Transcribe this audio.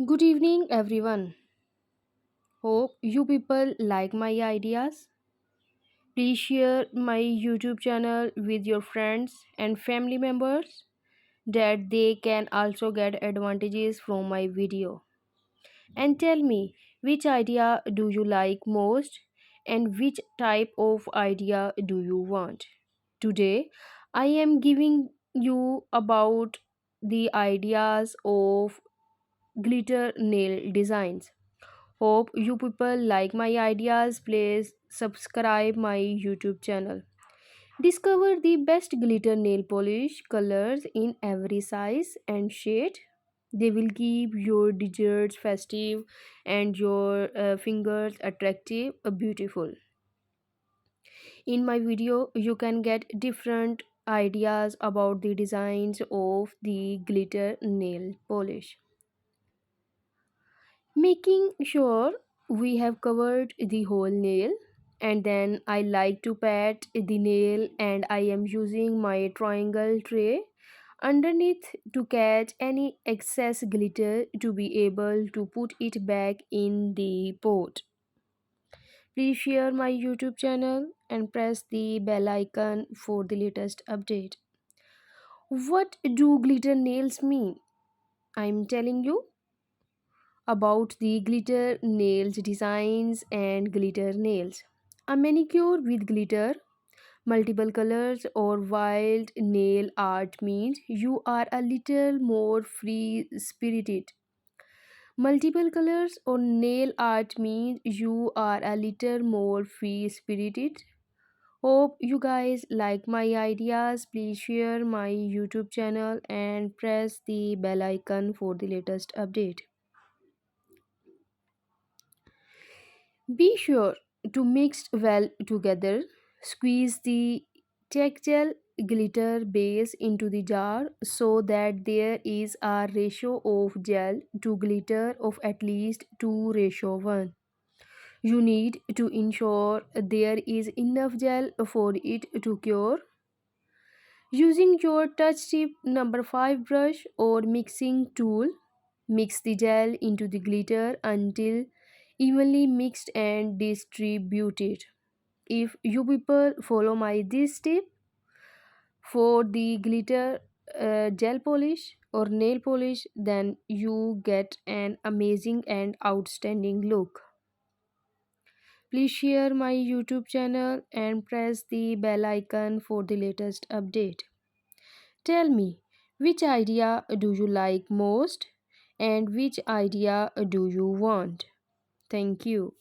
Good evening, everyone. Hope you people like my ideas. Please share my YouTube channel with your friends and family members that they can also get advantages from my video. And tell me which idea do you like most and which type of idea do you want. Today, I am giving you about the ideas of glitter nail designs. Hope you people like my ideas. Please subscribe my YouTube channel. Discover the best glitter nail polish colors in every size and shade. They will keep your desserts festive and your fingers attractive, beautiful. In my video, you can get different ideas about the designs of the glitter nail polish. Making sure we have covered the whole nail, and then I like to pat the nail, and I am using my triangle tray underneath to catch any excess glitter to be able to put it back in the pot. Please share my YouTube channel and press the bell icon for the latest update. What do glitter nails mean? I'm telling you about the glitter nails designs and glitter nails. A manicure with glitter, multiple colors, or wild nail art means you are a little more free spirited. Multiple colors or nail art means you are a little more free spirited. Hope you guys like my ideas. Please share my YouTube channel and press the bell icon for the latest update. Be sure to mix well together. Squeeze the tactile glitter base into the jar so that there is a ratio of gel to glitter of at least 2:1. You need to ensure there is enough gel for it to cure. Using your touch tip number 5 brush or mixing tool, mix the gel into the glitter until evenly mixed and distributed. If you people follow my this tip for the glitter gel polish or nail polish, then you get an amazing and outstanding look. Please share my YouTube channel and press the bell icon for the latest update. Tell me which idea do you like most and which idea do you want? Thank you.